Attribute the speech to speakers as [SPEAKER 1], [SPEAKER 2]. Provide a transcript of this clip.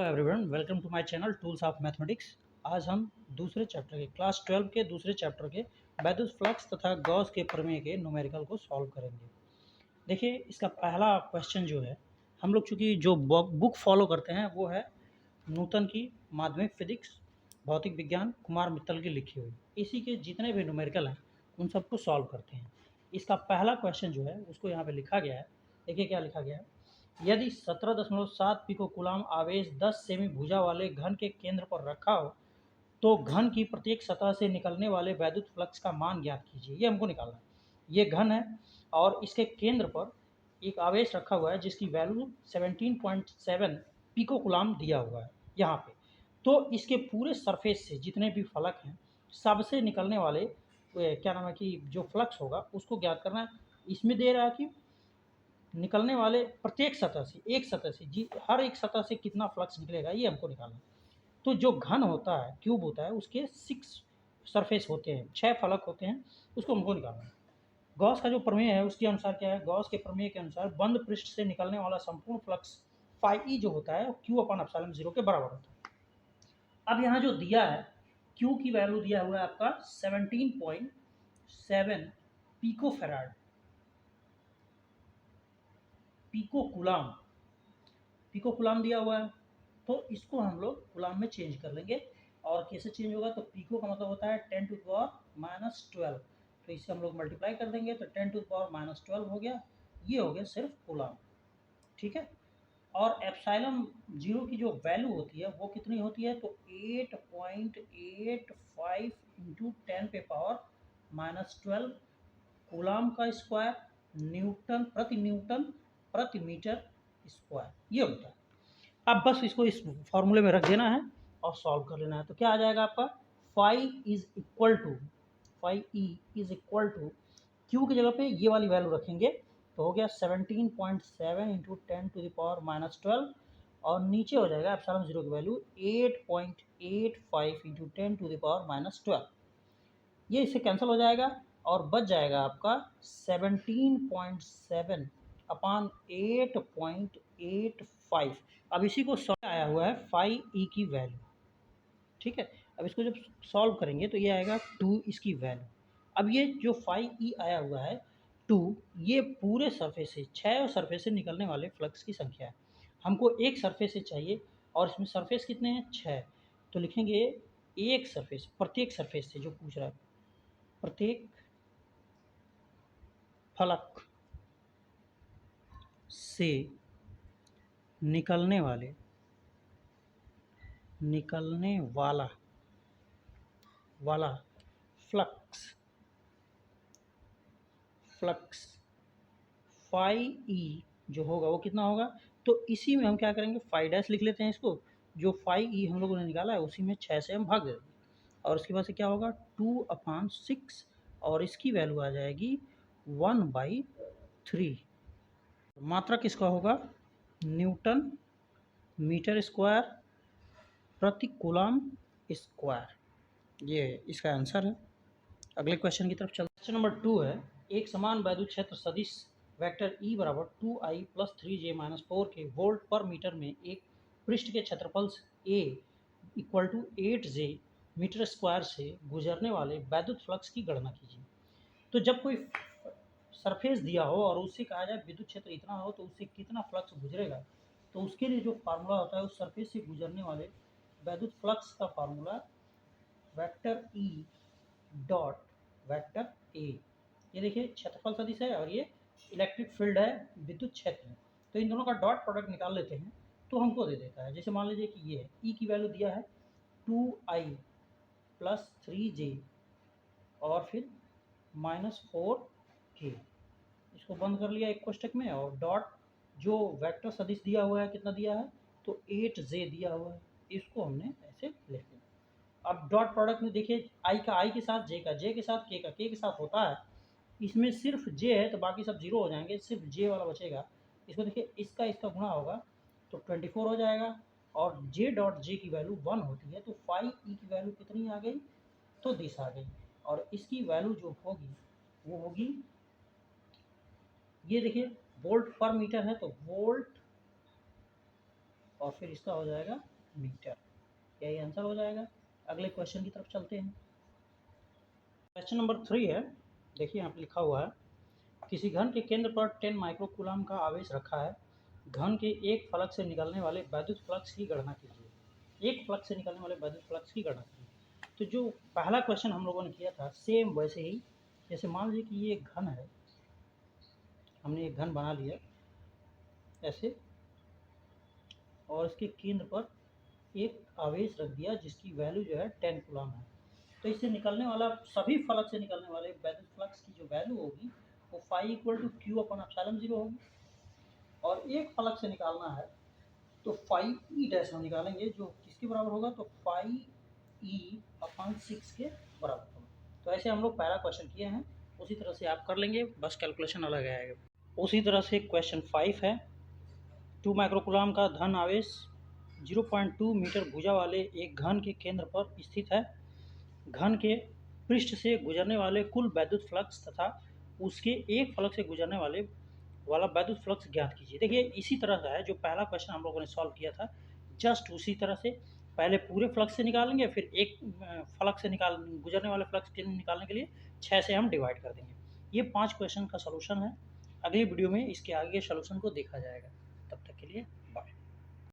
[SPEAKER 1] Everyone, welcome to my channel tools of mathematics. आज हम दूसरे चैप्टर के क्लास 12 के दूसरे चैप्टर के वैद्युत फ्लक्स तथा गॉस के प्रमेय के न्यूमेरिकल को सॉल्व करेंगे। देखिए, इसका पहला क्वेश्चन जो है, हम लोग चूँकि जो बुक फॉलो करते हैं वो है न्यूटन की माध्यमिक फिजिक्स, भौतिक विज्ञान, कुमार मित्तल की लिखी हुई। इसी के जितने भी न्यूमेरिकल हैं उन सबको सॉल्व करते हैं। इसका पहला क्वेश्चन जो है उसको यहाँ पे लिखा गया है। देखिए क्या लिखा गया है। यदि 17.7 पिको कूलाम आवेश 10 सेमी भुजा वाले घन के केंद्र पर रखा हो तो घन की प्रत्येक सतह से निकलने वाले वैद्युत फ्लक्स का मान ज्ञात कीजिए। ये हमको निकालना है। ये घन है और इसके केंद्र पर एक आवेश रखा हुआ है जिसकी वैल्यू 17.7 पिको कूलाम दिया हुआ है यहाँ पे। तो इसके पूरे सरफेस से जितने भी फलक हैं सबसे निकलने वाले क्या नाम है कि जो फ्लक्स होगा उसको ज्ञात करना है। इसमें दे रहा है कि निकलने वाले प्रत्येक सतह से, एक सतह से जी, हर एक सतह से कितना फ्लक्स निकलेगा ये हमको निकालना है। तो जो घन होता है, क्यूब होता है, उसके 6 सरफेस होते हैं, 6 फलक होते हैं, उसको हमको निकालना है। गॉस का जो प्रमेय है उसके अनुसार क्या है, गॉस के प्रमेय के अनुसार बंद पृष्ठ से निकलने वाला संपूर्ण फ्लक्स फाई ई जो होता है क्यू अपन एप्सिलॉन 0 के बराबर होता है। अब यहाँ जो दिया है, क्यू की वैल्यू दिया हुआ है आपका 17.7 pico farad, pico coulomb, pico coulomb दिया हुआ है। तो इसको हम लोग कूलाम में चेंज कर लेंगे। और कैसे चेंज होगा, तो पिको का मतलब होता है 10⁻12। तो इसे हम लोग मल्टीप्लाई कर देंगे तो 10⁻12 हो गया। ये हो गया सिर्फ कूलाम, ठीक है। और एप्सिलॉन 0 की जो वैल्यू होती है वो कितनी होती है, तो 8.85 इंटू 10⁻12 कूलाम का स्क्वायर न्यूटन प्रति मीटर स्क्वायर ये होता है। अब बस इसको इस फॉर्मूले में रख देना है और सॉल्व कर लेना है। तो क्या आ जाएगा आपका, phi is equal to q की जगह पे ये वाली वैल्यू रखेंगे तो हो गया 17.7 इंटू 10⁻12 और नीचे हो जाएगा एप्सिलॉन 0 की वैल्यू 8.85 इंटू 10⁻12। ये इससे कैंसिल हो जाएगा और बच जाएगा आपका 17.7 अपान 8.85। अब इसी को सॉल्व आया हुआ है फाई ई की वैल्यू, ठीक है। अब इसको जब सॉल्व करेंगे तो ये आएगा 2 इसकी वैल्यू। अब ये जो फाई ई आया हुआ है 2, ये पूरे सरफेस से 6 सरफेस से निकलने वाले फ्लक्स की संख्या है। हमको एक सरफेस से चाहिए और इसमें सरफेस कितने हैं, 6। तो लिखेंगे एक सरफेस, प्रत्येक सरफेस से जो पूछ रहा है, प्रत्येक फलक से निकलने वाला फ्लक्स फाई ई जो होगा वो कितना होगा। तो इसी में हम क्या करेंगे, फाई डैश लिख लेते हैं इसको। जो फाई ई हम लोगों ने निकाला है उसी में 6 से हम भाग देंगे और उसके बाद से क्या होगा 2/6 और इसकी वैल्यू आ जाएगी 1/3। मात्रा किसका होगा, न्यूटन मीटर स्क्वायर प्रति कूलाम स्क्वायर। ये इसका आंसर है। अगले क्वेश्चन की तरफ चलते हैं। क्वेश्चन नंबर 2 है, एक समान वैद्युत क्षेत्र सदिश वेक्टर E बराबर 2I + 3J - 4 के वोल्ट पर मीटर में एक पृष्ठ के क्षेत्रफल A equal to 8J metre square से गुजरने वाले वैद्युत फ्लक्स की गणना कीजिए। तो जब कोई सरफेस दिया हो और उससे कहा जाए विद्युत क्षेत्र इतना हो तो उससे कितना फ्लक्स गुजरेगा, तो उसके लिए जो फार्मूला होता है उस सरफेस से गुजरने वाले वैद्युत फ्लक्स का formula vector E dot vector A. ये देखिए क्षेत्रफल सदिश है और ये इलेक्ट्रिक फील्ड है, विद्युत क्षेत्र है। तो इन दोनों का डॉट प्रोडक्ट निकाल लेते हैं तो हमको दे देता है। जैसे मान लीजिए कि ये है ई की वैल्यू दिया है 2I + 3J और फिर -4K। इसको बंद कर लिया एक कोष्टक में और डॉट जो वेक्टर सदिश दिया हुआ है कितना दिया है, तो 8J दिया हुआ है, इसको हमने ऐसे लिख दिया। अब डॉट प्रोडक्ट में देखिए आई का आई के साथ, जे का जे के साथ, के का के के साथ होता है। इसमें सिर्फ जे है तो बाकी सब जीरो हो जाएंगे, सिर्फ जे वाला बचेगा। इसको देखिए इसका गुणा होगा तो 24 हो जाएगा और जे डॉट जे की वैल्यू 1 होती है। तो फाई ई की वैल्यू कितनी आ गई, तो 10 आ गई और इसकी वैल्यू जो होगी वो होगी, ये देखिए वोल्ट पर मीटर है तो वोल्ट और फिर इसका हो जाएगा मीटर। यही आंसर हो जाएगा। अगले क्वेश्चन की तरफ चलते हैं। क्वेश्चन नंबर 3 है, देखिए यहाँ पे लिखा हुआ है, किसी घन के केंद्र पर 10 माइक्रोकूलम का आवेश रखा है। घन के एक फलक से निकलने वाले वैद्युत फ्लक्स की गणना कीजिए। एक फलक से निकलने वाले वैद्युत फ्लक्स की गणना कीजिए। तो जो पहला क्वेश्चन हम लोगों ने किया था सेम वैसे ही, जैसे मान लीजिए कि ये एक घन है, हमने एक घन बना लिया ऐसे, और इसके केंद्र पर एक आवेश रख दिया जिसकी वैल्यू जो है 10 कूलम है। तो इससे निकलने वाला, सभी फलक से निकलने वाले वैद्युत फ्लक्स की जो वैल्यू होगी वो phi equal to q upon epsilon 0 होगी। और एक फलक से निकालना है तो फाई ई डैश हम निकालेंगे, जो किसके बराबर होगा, तो फाई ई अपॉन 6 के बराबर होगा। तो ऐसे हम लोग पहला क्वेश्चन किए हैं, उसी तरह से आप कर लेंगे, बस कैलकुलेशन अलग आएगा। उसी तरह से क्वेश्चन 5 है, 2 माइक्रोकूलम का धन आवेश 0.2 मीटर भुजा वाले एक घन के केंद्र पर स्थित है। घन के पृष्ठ से गुजरने वाले कुल वैद्युत फ्लक्स तथा उसके एक फलक से गुजरने वाला वैद्युत फ्लक्स ज्ञात कीजिए। देखिए इसी तरह का है जो पहला क्वेश्चन हम लोगों ने सॉल्व किया था, जस्ट उसी तरह से पहले पूरे फ्लक्स से निकालेंगे, फिर एक फलक से गुजरने वाले फ्लक्स के निकालने के लिए 6 से हम डिवाइड कर देंगे। ये 5 क्वेश्चन का सोल्यूशन है। अगली वीडियो में इसके आगे सोल्यूशन को देखा जाएगा। तब तक के लिए